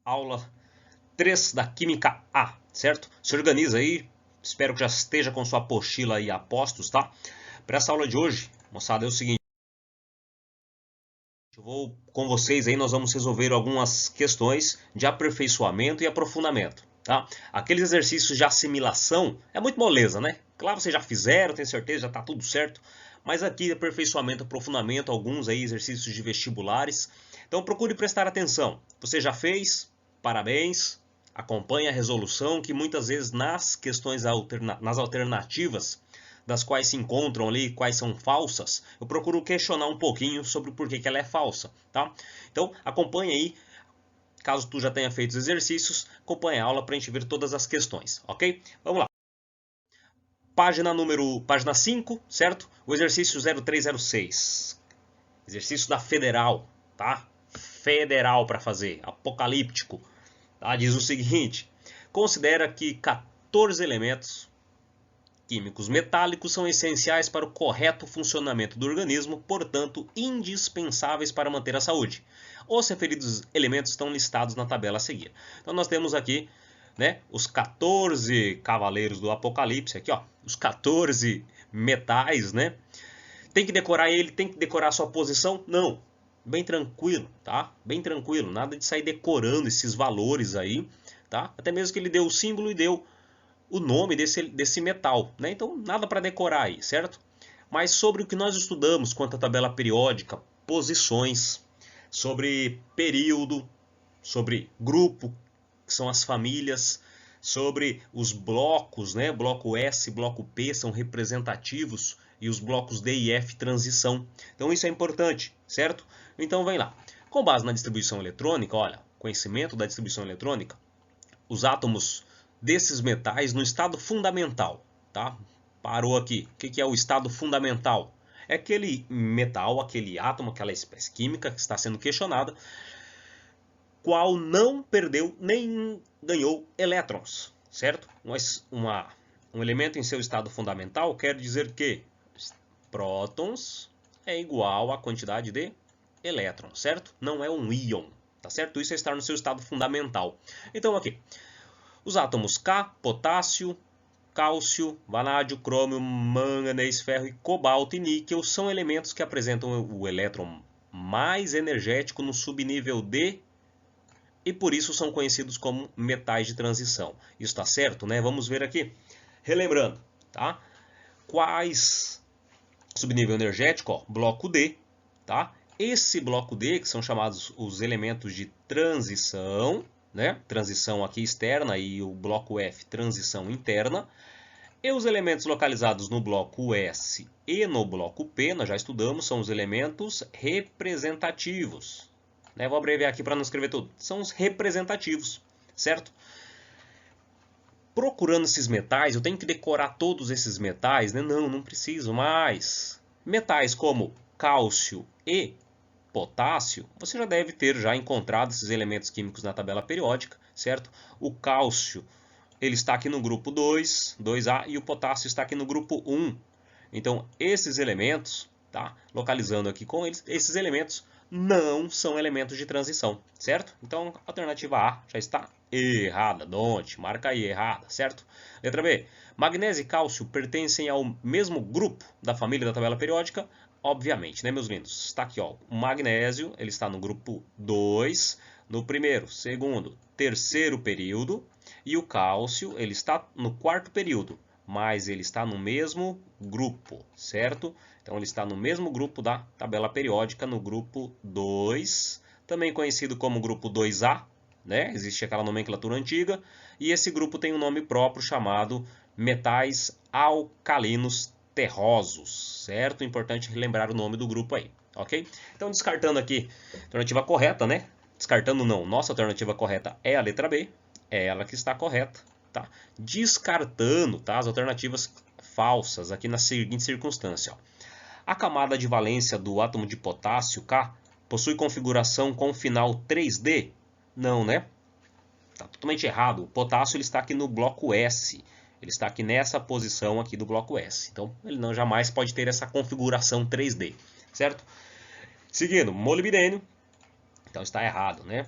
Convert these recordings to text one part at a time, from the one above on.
aula 3 da Química A, certo? Se organiza aí, espero que já esteja com sua apostila aí a postos, tá? Para essa aula de hoje, moçada, é o seguinte. Eu vou com vocês aí, nós vamos resolver algumas questões de aperfeiçoamento e aprofundamento, tá? Aqueles exercícios de assimilação é muito moleza, né? Claro, vocês já fizeram, tenho certeza, já tá tudo certo. Mas aqui aperfeiçoamento, aprofundamento, alguns aí exercícios de vestibulares. Então procure prestar atenção. Você já fez? Parabéns. Acompanhe a resolução que muitas vezes nas questões nas alternativas das quais se encontram ali, quais são falsas, eu procuro questionar um pouquinho sobre o porquê que ela é falsa, tá? Então, acompanhe aí, caso tu já tenha feito os exercícios, acompanhe a aula para a gente ver todas as questões, ok? Vamos lá. Página 5, certo? O exercício 0306. Exercício da Federal, tá? Federal para fazer, apocalíptico. Tá? Diz o seguinte: considera que 14 elementos químicos metálicos são essenciais para o correto funcionamento do organismo, portanto, indispensáveis para manter a saúde. Os referidos elementos estão listados na tabela a seguir. Então nós temos aqui, né, os 14 cavaleiros do Apocalipse, aqui, ó, os 14 metais, né? Tem que decorar ele, tem que decorar a sua posição? Não. Bem tranquilo, tá? Bem tranquilo, nada de sair decorando esses valores aí, tá? Até mesmo que ele deu o símbolo e deu o nome desse metal, né? Então nada para decorar aí, certo? Mas sobre o que nós estudamos quanto à tabela periódica, posições, sobre período, sobre grupo, que são as famílias, sobre os blocos, né? Bloco S, bloco P são representativos e os blocos D e F transição. Então isso é importante, certo? Então vem lá. Com base na distribuição eletrônica, olha, conhecimento da distribuição eletrônica, os átomos desses metais no estado fundamental, tá? Parou aqui. O que é o estado fundamental? É aquele metal, aquele átomo, aquela espécie química que está sendo questionada, qual não perdeu nem ganhou elétrons, certo? Um elemento em seu estado fundamental quer dizer que prótons é igual à quantidade de elétrons, certo? Não é um íon, tá certo? Isso é estar no seu estado fundamental. Então aqui, os átomos K, potássio, cálcio, vanádio, crômio, manganês, ferro e cobalto e níquel são elementos que apresentam o elétron mais energético no subnível D e por isso são conhecidos como metais de transição. Isso está certo, né? Vamos ver aqui. Relembrando, tá? Quais subnível energético? Ó, bloco D, tá? Esse bloco D, que são chamados os elementos de transição, né? Transição aqui externa e o bloco F, transição interna. E os elementos localizados no bloco S e no bloco P, nós já estudamos, são os elementos representativos. Né? Vou abreviar aqui para não escrever tudo. São os representativos, certo? Procurando esses metais, eu tenho que decorar todos esses metais? Né? Não, não preciso mais. Metais como cálcio e potássio, você já deve ter já encontrado esses elementos químicos na tabela periódica, certo? O cálcio, ele está aqui no grupo 2, 2A, e o potássio está aqui no grupo 1. Então, esses elementos, tá? Localizando aqui com eles, esses elementos não são elementos de transição, certo? Então, a alternativa A já está errada. Don't, marca aí, errada, certo? Letra B. Magnésio e cálcio pertencem ao mesmo grupo da família da tabela periódica? Obviamente, né, meus lindos? Está aqui, ó, o magnésio, ele está no grupo 2, no primeiro, segundo, terceiro período, e o cálcio, ele está no quarto período, mas ele está no mesmo grupo, certo? Então ele está no mesmo grupo da tabela periódica, no grupo 2, também conhecido como grupo 2A, né? Existe aquela nomenclatura antiga, e esse grupo tem um nome próprio chamado metais alcalinos terrosos, certo? Importante relembrar o nome do grupo aí, ok? Então descartando aqui a alternativa correta, né? Descartando não, nossa alternativa correta é a letra B, é ela que está correta, tá? Descartando, tá, as alternativas falsas aqui na seguinte circunstância, ó. A camada de valência do átomo de potássio K possui configuração com final 3D? Não, né? Está totalmente errado. O potássio ele está aqui no bloco S. Ele está aqui nessa posição aqui do bloco S. Então, ele não jamais pode ter essa configuração 3D, certo? Seguindo, molibdênio. Então, está errado, né?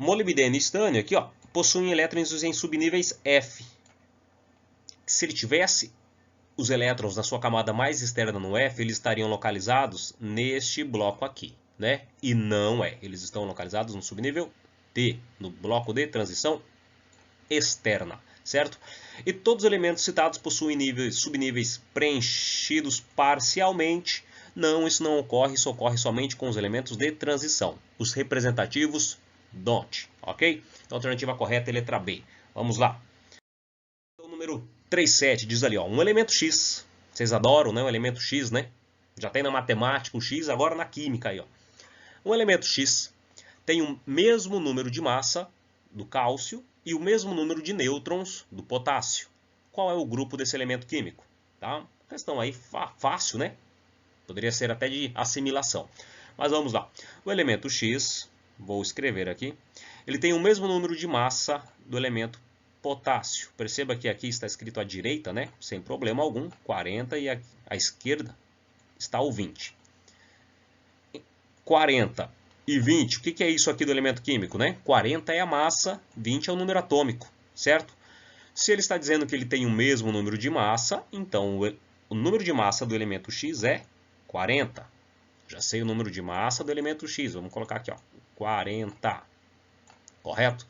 Molibdênio e estânio aqui, ó, possuem elétrons em subníveis F. Se ele tivesse os elétrons na sua camada mais externa no F, eles estariam localizados neste bloco aqui, né? E não é. Eles estão localizados no subnível D, no bloco de transição externa, certo? E todos os elementos citados possuem subníveis preenchidos parcialmente. Não, isso não ocorre, isso ocorre somente com os elementos de transição. Os representativos, don't, ok? Então a alternativa correta é a letra B. Vamos lá. O número 37 diz ali, ó, um elemento X. Vocês adoram, né? Um elemento X, né? Já tem na matemática o X, agora na química aí, ó. Um elemento X tem o mesmo número de massa do cálcio e o mesmo número de nêutrons do potássio. Qual é o grupo desse elemento químico? Tá? Questão aí fácil, né? Poderia ser até de assimilação. Mas vamos lá. O elemento X, vou escrever aqui, ele tem o mesmo número de massa do elemento potássio. Perceba que aqui está escrito à direita, né? Sem problema algum, 40, e à esquerda está o 20. 40 e 20, o que é isso aqui do elemento químico, né? 40 é a massa, 20 é o número atômico, certo? Se ele está dizendo que ele tem o mesmo número de massa, então o número de massa do elemento X é 40. Já sei o número de massa do elemento X, vamos colocar aqui, ó, 40. Correto?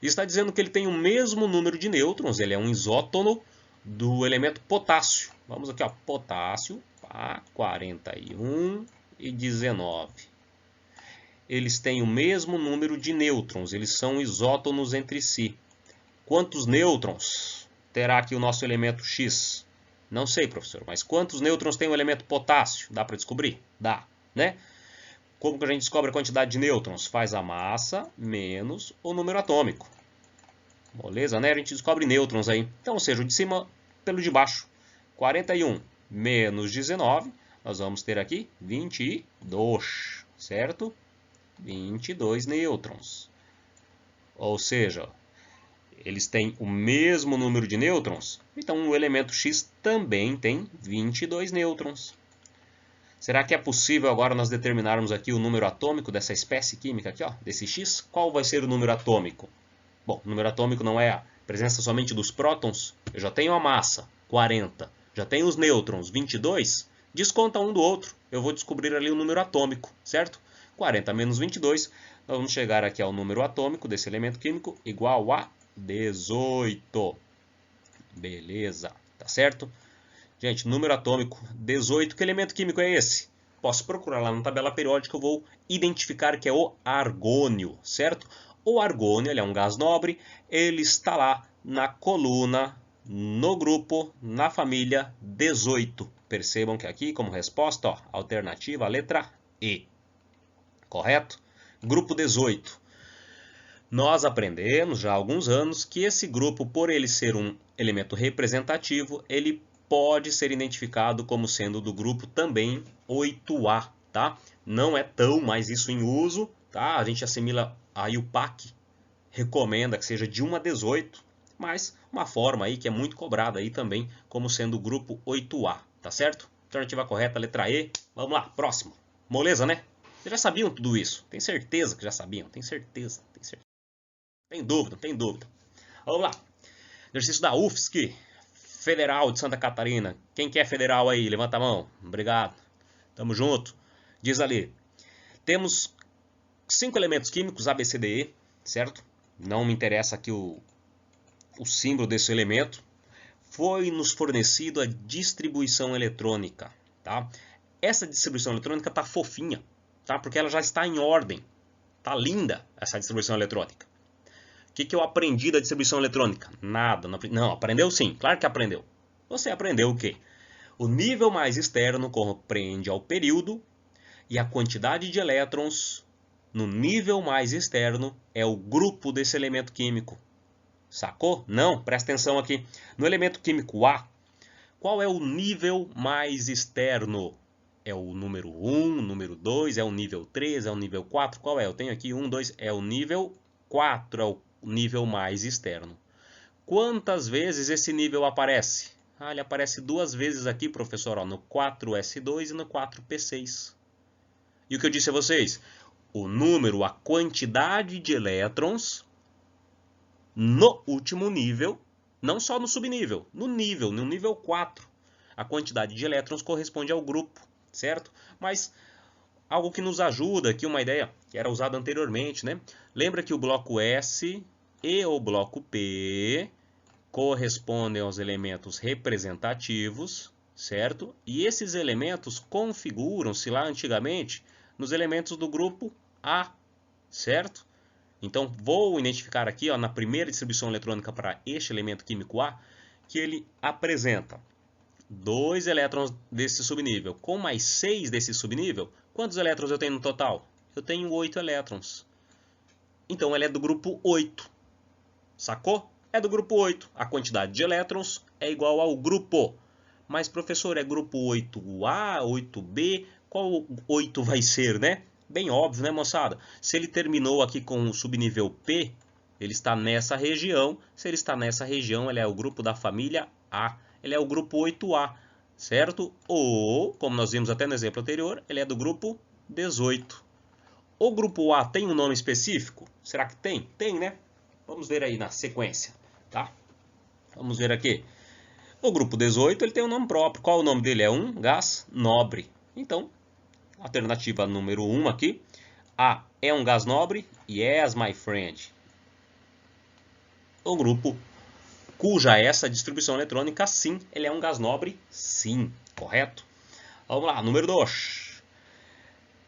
E está dizendo que ele tem o mesmo número de nêutrons, ele é um isótono do elemento potássio. Vamos aqui, ó, potássio, 41 e 19. Eles têm o mesmo número de nêutrons, eles são isótonos entre si. Quantos nêutrons terá aqui o nosso elemento X? Não sei, professor, mas quantos nêutrons tem o elemento potássio? Dá para descobrir? Dá, né? Como que a gente descobre a quantidade de nêutrons? Faz a massa menos o número atômico. Beleza, né? A gente descobre nêutrons aí. Então, ou seja, o de cima pelo de baixo. 41 menos 19, nós vamos ter aqui 22, certo? 22 nêutrons. Ou seja, eles têm o mesmo número de nêutrons, então o elemento X também tem 22 nêutrons. Será que é possível agora nós determinarmos aqui o número atômico dessa espécie química aqui, ó, desse X? Qual vai ser o número atômico? Bom, o número atômico não é a presença somente dos prótons. Eu já tenho a massa, 40. Já tenho os nêutrons, 22. Desconta um do outro. Eu vou descobrir ali o número atômico, certo? 40 menos 22, nós vamos chegar aqui ao número atômico desse elemento químico igual a 18. Beleza, tá certo? Gente, número atômico 18, que elemento químico é esse? Posso procurar lá na tabela periódica, eu vou identificar que é o argônio, certo? O argônio, ele é um gás nobre, ele está lá na coluna, no grupo, na família 18. Percebam que aqui, como resposta, ó, alternativa, a letra E. Correto? Grupo 18. Nós aprendemos já há alguns anos que esse grupo, por ele ser um elemento representativo, ele pode ser identificado como sendo do grupo também 8A, tá? Não é tão mais isso em uso, tá? A gente assimila aí o PAC, recomenda que seja de 1 a 18, mas uma forma aí que é muito cobrada aí também como sendo o grupo 8A, tá certo? Alternativa correta, letra E. Vamos lá, próximo. Moleza, né? Vocês já sabiam tudo isso? Tem certeza que já sabiam? Tem certeza, tem certeza. Tem dúvida, tem dúvida. Vamos lá. Exercício da UFSC, Federal de Santa Catarina. Quem quer federal aí? Levanta a mão. Obrigado. Tamo junto. Diz ali. Temos 5 elementos químicos, A, B, C, D, E, certo? Não me interessa aqui o símbolo desse elemento. Foi nos fornecido a distribuição eletrônica, tá? Essa distribuição eletrônica tá fofinha, tá? Porque ela já está em ordem. Tá linda essa distribuição eletrônica. O que eu aprendi da distribuição eletrônica? Nada. Não, aprendeu sim. Claro que aprendeu. Você aprendeu o quê? O nível mais externo compreende ao período e a quantidade de elétrons no nível mais externo é o grupo desse elemento químico. Sacou? Não? Presta atenção aqui. No elemento químico A, qual é o nível mais externo? É o número 1, número 2, é o nível 3, é o nível 4? Qual é? Eu tenho aqui 1, 2, é o nível 4, é o nível mais externo. Quantas vezes esse nível aparece? Ah, ele aparece 2 vezes aqui, professor, ó, no 4S2 e no 4P6. E o que eu disse a vocês? o número, a quantidade de elétrons no último nível, não só no subnível, no nível 4. A quantidade de elétrons corresponde ao grupo, certo? Mas algo que nos ajuda aqui, uma ideia que era usada anteriormente, né? Lembra que o bloco S e o bloco P correspondem aos elementos representativos, certo? E esses elementos configuram-se lá antigamente nos elementos do grupo A, certo? Então, vou identificar aqui, ó, na primeira distribuição eletrônica para este elemento químico A, que ele apresenta 2 elétrons desse subnível com mais 6 desse subnível. Quantos elétrons eu tenho no total? Eu tenho 8 elétrons. Então, ele é do grupo 8. Sacou? É do grupo 8. A quantidade de elétrons é igual ao grupo. Mas, professor, é grupo 8A, 8B? Qual 8 vai ser, né? Bem óbvio, né, moçada? Se ele terminou aqui com o subnível P, ele está nessa região. Se ele está nessa região, ele é o grupo da família A. Ele é o grupo 8A, certo? Ou, como nós vimos até no exemplo anterior, ele é do grupo 18. O grupo A tem um nome específico? Será que tem? Tem, né? Vamos ver aí na sequência, tá? Vamos ver aqui. O grupo 18 ele tem um nome próprio. Qual o nome dele? É um gás nobre. Então, alternativa número 1 aqui. A é um gás nobre. Yes, my friend. O grupo cuja essa distribuição eletrônica, sim, ele é um gás nobre, sim, correto? Vamos lá, número 2.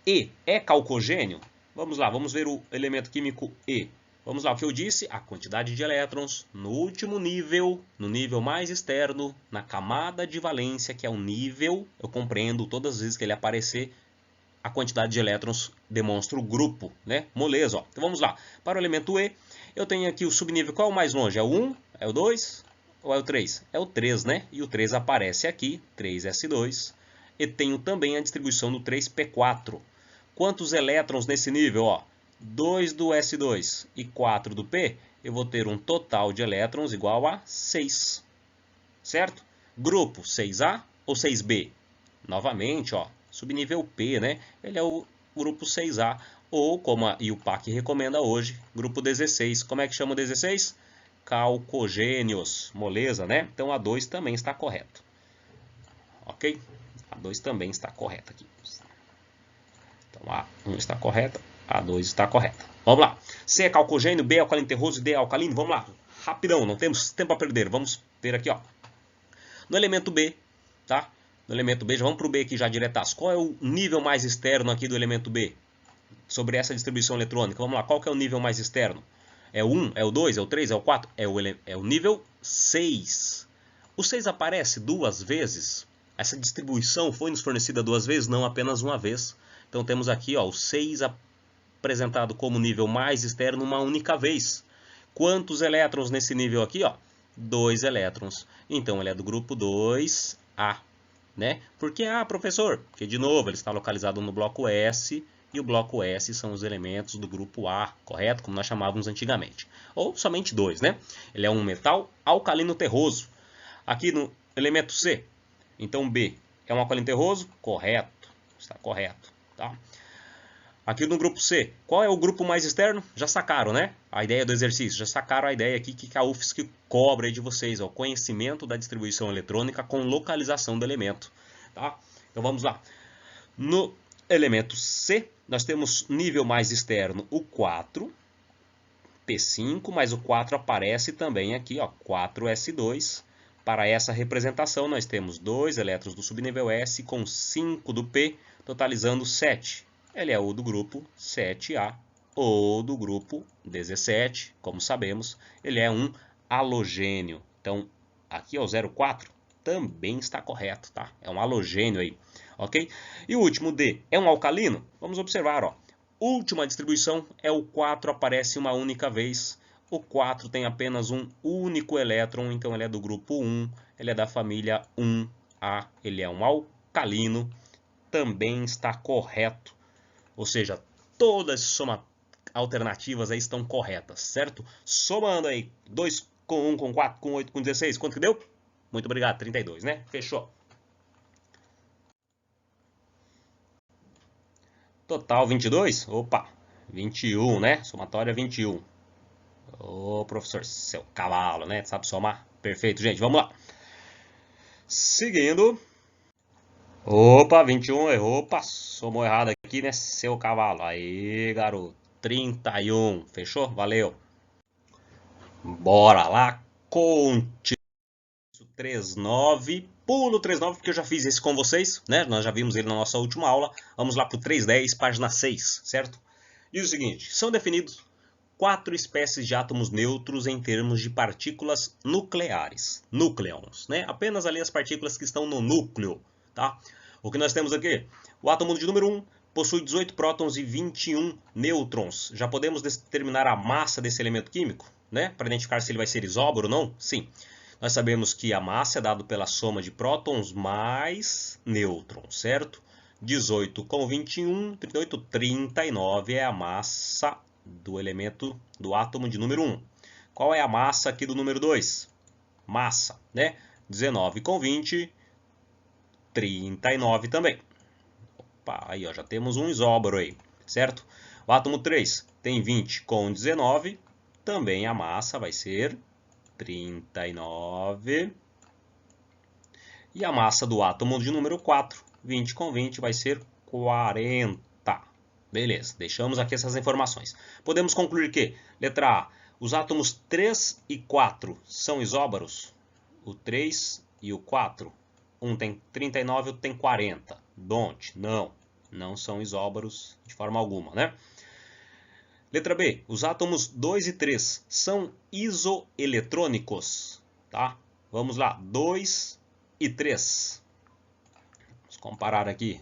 E é calcogênio? Vamos lá, vamos ver o elemento químico E. Vamos lá, o que eu disse, a quantidade de elétrons no último nível, no nível mais externo, na camada de valência, que é o nível, eu compreendo todas as vezes que ele aparecer, a quantidade de elétrons demonstra o grupo, né? Moleza, ó. Então vamos lá, para o elemento E, eu tenho aqui o subnível, qual é o mais longe? É o 1, é o 2 ou é o 3? É o 3, né? E o 3 aparece aqui, 3s2, e tenho também a distribuição do 3p4. Quantos elétrons nesse nível? Ó, 2 do S2 e 4 do P, eu vou ter um total de elétrons igual a 6. Certo? Grupo 6A ou 6B? Novamente, ó, subnível P, né? Ele é o grupo 6A. Ou, como a IUPAC recomenda hoje, grupo 16. Como é que chama o 16? Calcogênios. Moleza, né? Então a 2 também está correto. Ok? A 2 também está correta aqui. Então a 1 está correta, a 2 está correta. Vamos lá. C é calcogênio, B é alcalino terroso e D é alcalino. Vamos lá. Rapidão, não temos tempo a perder. Vamos ver aqui, ó. No elemento B, tá? No elemento B, já vamos para o B aqui já diretaço. Qual é o nível mais externo aqui do elemento B? Sobre essa distribuição eletrônica. Vamos lá, qual que é o nível mais externo? É o 1, é o 2, é o 3, é o 4? É o nível 6. O 6 aparece 2 vezes. Essa distribuição foi nos fornecida 2 vezes, não apenas uma vez. Então temos aqui, ó, o 6 apresentado como nível mais externo uma única vez. Quantos elétrons nesse nível aqui? Ó? 2 elétrons. Então ele é do grupo 2A. Né? Por que A, professor? Porque, de novo, ele está localizado no bloco S. E o bloco S são os elementos do grupo A, correto? Como nós chamávamos antigamente. Ou somente 2, né? Ele é um metal alcalino terroso. Aqui no elemento C, então B é um alcalino terroso? Correto. Está correto. Tá? Aqui no grupo C, qual é o grupo mais externo? Já sacaram, né? A ideia do exercício. Já sacaram a ideia aqui que a UFSC cobra aí de vocês. O conhecimento da distribuição eletrônica com localização do elemento. Tá? Então vamos lá. No elemento C, nós temos nível mais externo o 4, P5, mas o 4 aparece também aqui, ó, 4s2. Para essa representação, nós temos 2 elétrons do subnível S com 5 do P, totalizando 7. Ele é o do grupo 7A ou do grupo 17, como sabemos, ele é um halogênio. Então, aqui é o 04 também está correto, tá? É um halogênio aí, ok? E o último D é um alcalino? Vamos observar, ó. Última distribuição é o 4, aparece uma única vez. O 4 tem apenas um único elétron, então ele é do grupo 1, ele é da família 1A, ele é um alcalino, também está correto. Ou seja, todas as alternativas aí estão corretas, certo? Somando aí 2 com 1, com 4, com 8, com 16, quanto que deu? Muito obrigado, 32, né? Fechou. Total 22? Opa, 21, né? Somatória 21. Ô, professor, seu cavalo, né? Sabe somar? Perfeito, gente. Vamos lá. Seguindo. Opa, 21 errou. Opa, somou errado aqui, né? Seu cavalo. Aí, garoto. 31. Fechou? Valeu. Bora lá. Continua. 39. Pulo 39 porque eu já fiz esse com vocês, né? Nós já vimos ele na nossa última aula. Vamos lá para o 310, página 6, certo? Diz o seguinte: são definidos 4 espécies de átomos neutros em termos de partículas nucleares, núcleons, né? Apenas ali as partículas que estão no núcleo, tá? O que nós temos aqui? O átomo de número 1 possui 18 prótons e 21 nêutrons. Já podemos determinar a massa desse elemento químico, né? Para identificar se ele vai ser isóbaro ou não? Sim. Nós sabemos que a massa é dada pela soma de prótons mais nêutrons, certo? 18 com 21, 38, 39 é a massa do elemento do átomo de número 1. Qual é a massa aqui do número 2? Massa, né? 19 com 20, 39 também. Opa, aí ó, já temos um isóbaro aí, certo? O átomo 3 tem 20 com 19, também a massa vai ser 39. E a massa do átomo de número 4, 20 com 20, vai ser 40. Beleza, deixamos aqui essas informações. Podemos concluir que, letra A, os átomos 3 e 4 são isóbaros? O 3 e o 4. Um tem 39 e outro tem 40. Don't, não são isóbaros de forma alguma, né? Letra B, os átomos 2 e 3 são isoeletrônicos, tá? Vamos lá, 2 e 3. Vamos comparar aqui.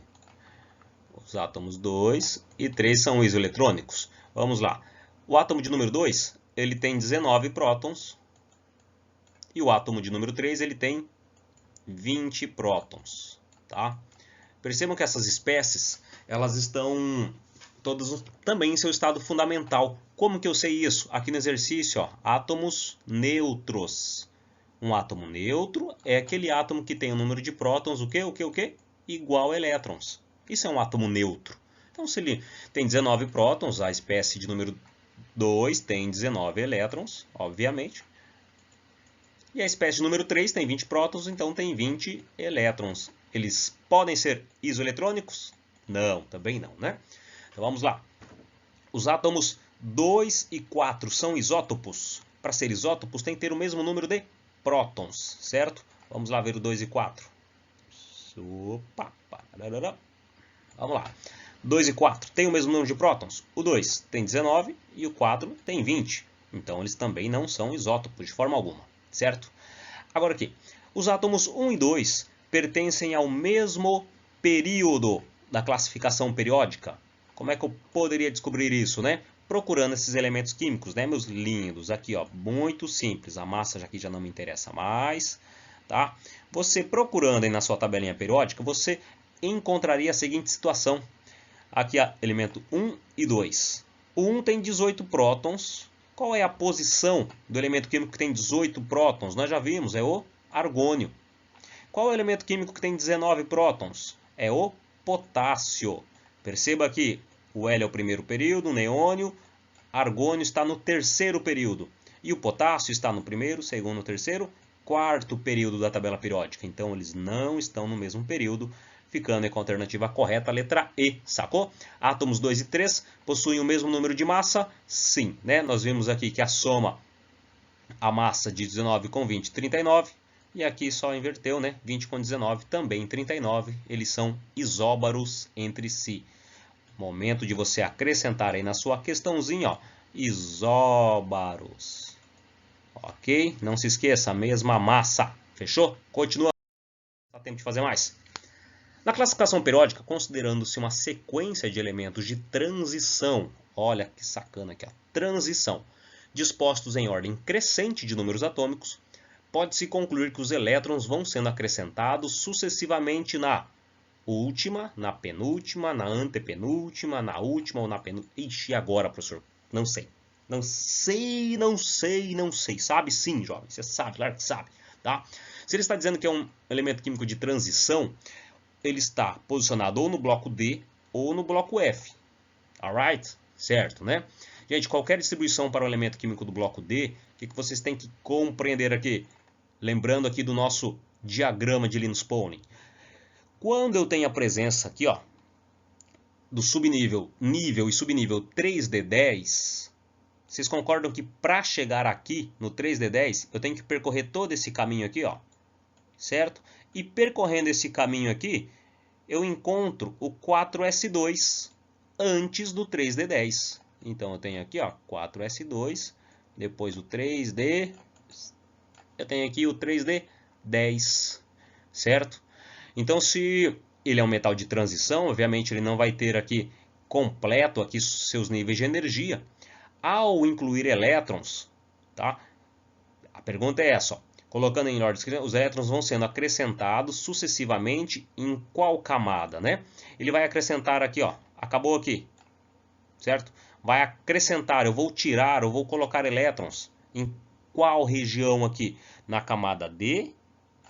Os átomos 2 e 3 são isoeletrônicos. Vamos lá. O átomo de número 2, ele tem 19 prótons. E o átomo de número 3, ele tem 20 prótons, tá? Percebam que essas espécies, elas estão todas também em seu estado fundamental. Como que eu sei isso? Aqui no exercício, ó, átomos neutros. Um átomo neutro é aquele átomo que tem o número de prótons, o quê? Igual a elétrons. Isso é um átomo neutro. Então, se ele tem 19 prótons, a espécie de número 2 tem 19 elétrons, obviamente. E a espécie de número 3 tem 20 prótons, então tem 20 elétrons. Eles podem ser isoeletrônicos? Não, também não, né? Então vamos lá. Os átomos 2 e 4 são isótopos. Para ser isótopos tem que ter o mesmo número de prótons, certo? Vamos lá ver o 2 e 4. Opa, vamos lá. 2 e 4 tem o mesmo número de prótons? O 2 tem 19 e o 4 tem 20. Então eles também não são isótopos de forma alguma, certo? Agora aqui, os átomos 1 e 2 pertencem ao mesmo período da classificação periódica. Como é que eu poderia descobrir isso, né? Procurando esses elementos químicos, né, meus lindos? Aqui, ó, muito simples. A massa aqui já não me interessa mais, tá? Você procurando aí na sua tabelinha periódica, você encontraria a seguinte situação. Aqui, ó, elemento 1 e 2. O 1 tem 18 prótons. Qual é a posição do elemento químico que tem 18 prótons? Nós já vimos, é o argônio. Qual é o elemento químico que tem 19 prótons? É o potássio. Perceba que o L é o primeiro período, o neônio, argônio está no terceiro período. E o potássio está no primeiro, segundo, terceiro, quarto período da tabela periódica. Então, eles não estão no mesmo período, ficando com a alternativa correta, a letra E, sacou? Átomos 2 e 3 possuem o mesmo número de massa? Sim, né? Nós vimos aqui que a soma, a massa de 19 com 20, 39. E aqui só inverteu, né? 20 com 19, também 39. Eles são isóbaros entre si. Momento de você acrescentar aí na sua questãozinha, ó, isóbaros. Ok? Não se esqueça, a mesma massa. Fechou? Continua. Dá tempo de fazer mais. Na classificação periódica, considerando-se uma sequência de elementos de transição, olha que sacana aqui, ó, transição, dispostos em ordem crescente de números atômicos, pode-se concluir que os elétrons vão sendo acrescentados sucessivamente na última, na penúltima, na antepenúltima, na última ou na penúltima. Ixi, agora, professor? Não sei. Não sei. Sabe sim, jovem. Você sabe, claro que sabe. Tá? Se ele está dizendo que é um elemento químico de transição, ele está posicionado ou no bloco D ou no bloco F. Alright? certo, né? Gente, qualquer distribuição para o elemento químico do bloco D, o que vocês têm que compreender aqui? Lembrando aqui do nosso diagrama de Linus Pauling. Quando eu tenho a presença aqui, ó, do subnível, nível e subnível 3D10, vocês concordam que para chegar aqui no 3D10, eu tenho que percorrer todo esse caminho aqui, ó, certo? E percorrendo esse caminho aqui, eu encontro o 4S2 antes do 3D10. Então eu tenho aqui, ó, 4S2, depois o 3D, eu tenho aqui o 3D10, certo? Então se ele é um metal de transição, obviamente ele não vai ter aqui completo aqui seus níveis de energia. Ao incluir elétrons, tá? A pergunta é essa, ó. Colocando em ordem, os elétrons vão sendo acrescentados sucessivamente em qual camada, né? Ele vai acrescentar aqui, ó, acabou aqui, certo? Vai acrescentar, eu vou tirar, eu vou colocar elétrons em qual região aqui? Na camada D,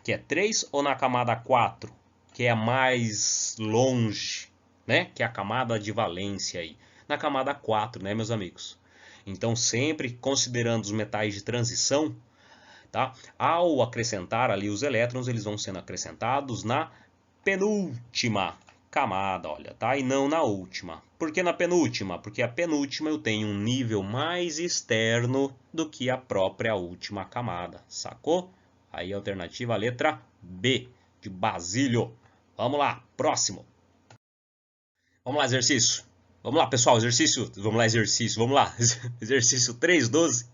que é 3, ou na camada 4, que é a mais longe, né? Que é a camada de valência aí. Na camada 4, né, meus amigos? Então, sempre considerando os metais de transição, tá? Ao acrescentar ali os elétrons, eles vão sendo acrescentados na penúltima camada, olha, tá? E não na última. Por que na penúltima? Porque a penúltima eu tenho um nível mais externo do que a própria última camada, sacou? Aí a alternativa, a letra B, de Basílio. Vamos lá, próximo. Vamos lá, exercício. Vamos lá, pessoal, exercício. Vamos lá, exercício. Vamos lá. Exercício 3.12,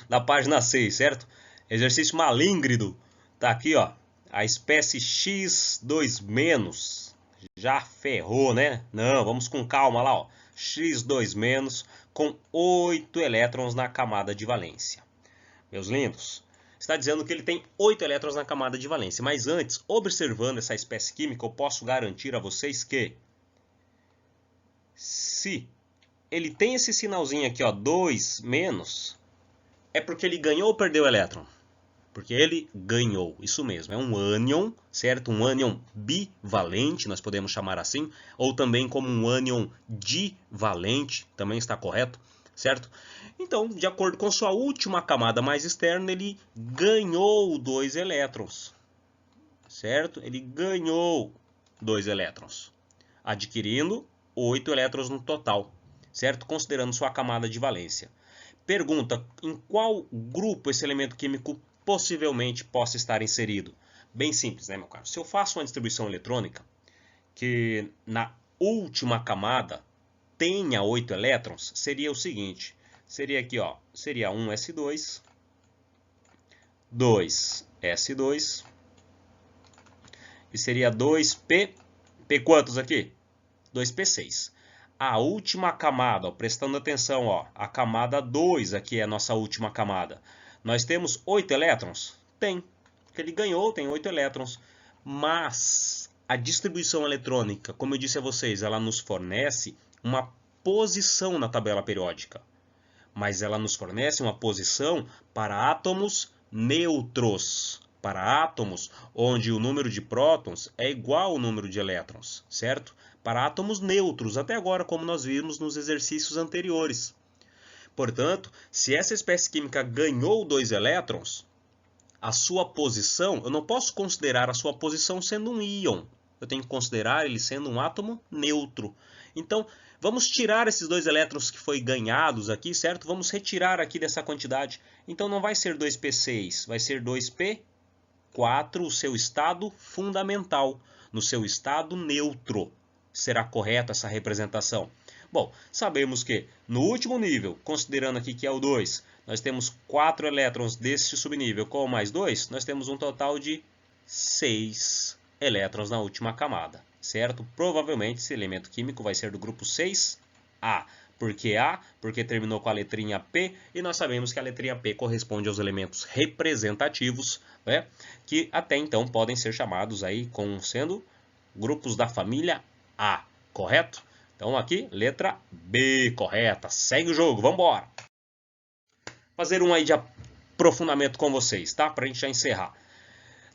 da página 6, certo? Exercício malíngrido. Tá aqui, ó. A espécie X2-. Já ferrou, né? Não, vamos com calma lá, ó. X2- com 8 elétrons na camada de valência. Meus lindos, está dizendo que ele tem 8 elétrons na camada de valência. Mas antes, observando essa espécie química, eu posso garantir a vocês que se ele tem esse sinalzinho aqui, ó, 2-, é porque ele ganhou ou perdeu elétron? Porque ele ganhou, isso mesmo, é um ânion, certo? Um ânion bivalente, nós podemos chamar assim, ou também como um ânion divalente, também está correto, certo? Então, de acordo com sua última camada mais externa, ele ganhou 2 elétrons, certo? Ele ganhou 2 elétrons, adquirindo 8 elétrons no total, certo? Considerando sua camada de valência. Pergunta, em qual grupo esse elemento químico possivelmente possa estar inserido? Bem simples, né, meu caro? Se eu faço uma distribuição eletrônica que na última camada tenha 8 elétrons, seria o seguinte, seria aqui, ó, seria 1s2, 2s2 e seria 2p, p quantos aqui? 2p6. A última camada, ó, prestando atenção, ó, a camada 2 aqui é a nossa última camada. Nós temos 8 elétrons? Tem, porque ele ganhou, tem 8 elétrons. Mas a distribuição eletrônica, como eu disse a vocês, ela nos fornece uma posição na tabela periódica. Mas ela nos fornece uma posição para átomos neutros. Para átomos onde o número de prótons é igual ao número de elétrons, certo? Para átomos neutros, até agora, como nós vimos nos exercícios anteriores. Portanto, se essa espécie química ganhou 2 elétrons, a sua posição, eu não posso considerar a sua posição sendo um íon. Eu tenho que considerar ele sendo um átomo neutro. Então, vamos tirar esses 2 elétrons que foi ganhados aqui, certo? Vamos retirar aqui dessa quantidade. Então, não vai ser 2p6, vai ser 2p4, o seu estado fundamental, no seu estado neutro. Será correta essa representação? Bom, sabemos que no último nível, considerando aqui que é o 2, nós temos 4 elétrons deste subnível com mais 2, nós temos um total de 6 elétrons na última camada, certo? Provavelmente esse elemento químico vai ser do grupo 6A. Por que A? Porque terminou com a letrinha P e nós sabemos que a letrinha P corresponde aos elementos representativos, né? Que até então podem ser chamados aí como sendo grupos da família A, correto? Então aqui, letra B, correta. Segue o jogo, vamos embora. Fazer um aí de aprofundamento com vocês, tá? Para a gente já encerrar.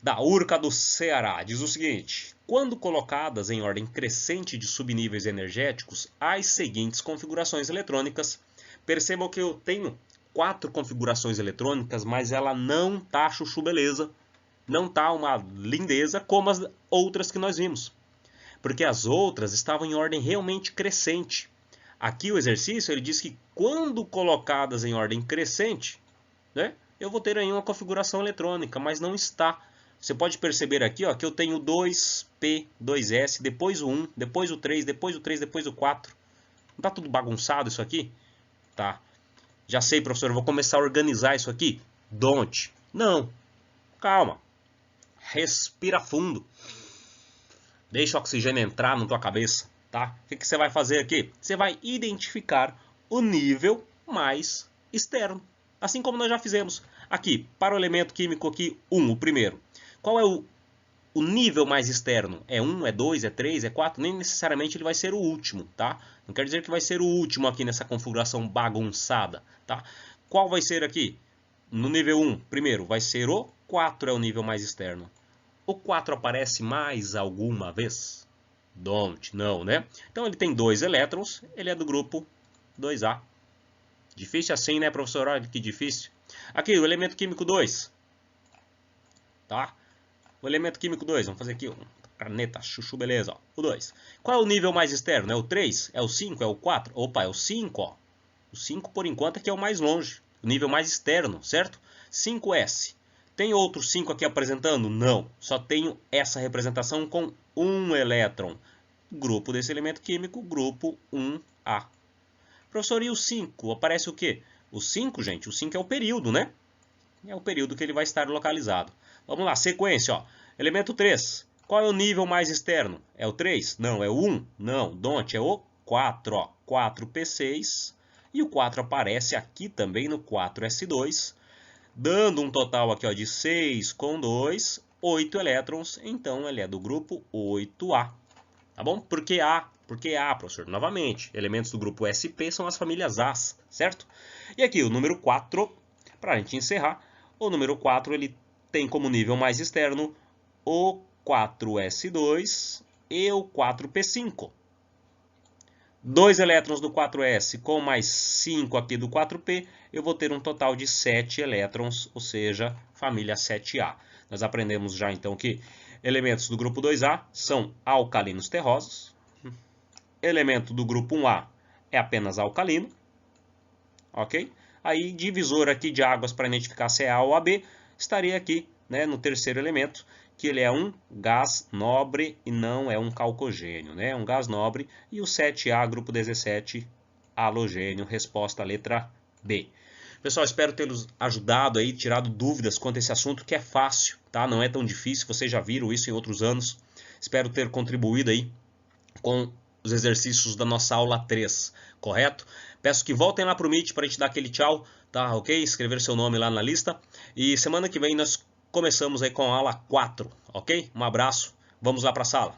da URCA do Ceará. Diz o seguinte: quando colocadas em ordem crescente de subníveis energéticos, as seguintes configurações eletrônicas. Percebam que eu tenho 4 configurações eletrônicas, mas ela não tá chuchu beleza, não tá uma lindeza como as outras que nós vimos. Porque as outras estavam em ordem realmente crescente. Aqui o exercício ele diz que quando colocadas em ordem crescente, né, eu vou ter aí uma configuração eletrônica, mas não está. Você pode perceber aqui, ó, que eu tenho 2P, 2S, depois o 1, depois o 3, depois o 3, depois o 4. Não está tudo bagunçado isso aqui? Tá. Já sei, professor, eu vou começar a organizar isso aqui. Don't. Não. Calma. Respira fundo. Deixa o oxigênio entrar na tua cabeça, tá? O que você vai fazer aqui? Você vai identificar o nível mais externo. Assim como nós já fizemos. Aqui, para o elemento químico aqui, 1, o primeiro. Qual é o nível mais externo? É 1, é 2, é 3, é 4? Nem necessariamente ele vai ser o último, tá? Não quer dizer que vai ser o último aqui nessa configuração bagunçada, tá? Qual vai ser aqui? No nível 1, primeiro, vai ser o 4, é o nível mais externo. O 4 aparece mais alguma vez? Don't, não, né? Então ele tem 2 elétrons, ele é do grupo 2A. Difícil assim, né, professor? Olha que difícil. Aqui, o elemento químico 2. Tá? O elemento químico 2, vamos fazer aqui, ó, caneta, chuchu, beleza, ó, o 2. Qual é o nível mais externo? É o 3? É o 5? É o 4? Opa, é o 5, ó. O 5, por enquanto, é que é o mais longe. O nível mais externo, certo? 5S. Tem outro 5 aqui apresentando? Não. Só tenho essa representação com um elétron. Grupo desse elemento químico, grupo 1A. Professor, e o 5? Aparece o quê? O 5, gente, o 5 é o período, né? É o período que ele vai estar localizado. Vamos lá, sequência, ó. Elemento 3. Qual é o nível mais externo? É o 3? Não. É o 1? Não. Don't, é o 4, ó. 4P6. E o 4 aparece aqui também no 4S2, dando um total aqui, ó, de 6 com 2, 8 elétrons. Então, ele é do grupo 8A. Tá bom? Por que A? Porque A, professor, novamente, elementos do grupo SP são as famílias As, certo? E aqui o número 4, para a gente encerrar, o número 4 ele tem como nível mais externo o 4S2 e o 4P5. 2 elétrons do 4S com mais 5 aqui do 4P, eu vou ter um total de 7 elétrons, ou seja, família 7A. Nós aprendemos já então que elementos do grupo 2A são alcalinos terrosos. Elemento do grupo 1A é apenas alcalino. Ok? Aí, divisor aqui de águas para identificar se é A ou AB, estaria aqui, né, no terceiro elemento, que ele é um gás nobre e não é um calcogênio, né? É um gás nobre. E o 7A, grupo 17, halogênio. Resposta, letra B. Pessoal, espero ter-los ajudado aí, tirado dúvidas quanto a esse assunto, que é fácil, tá? Não é tão difícil, vocês já viram isso em outros anos. Espero ter contribuído aí com os exercícios da nossa aula 3, correto? Peço que voltem lá para o Meet para a gente dar aquele tchau, tá? Ok? Escrever seu nome lá na lista. E semana que vem nós começamos aí com a aula 4, ok? Um abraço, vamos lá para a sala.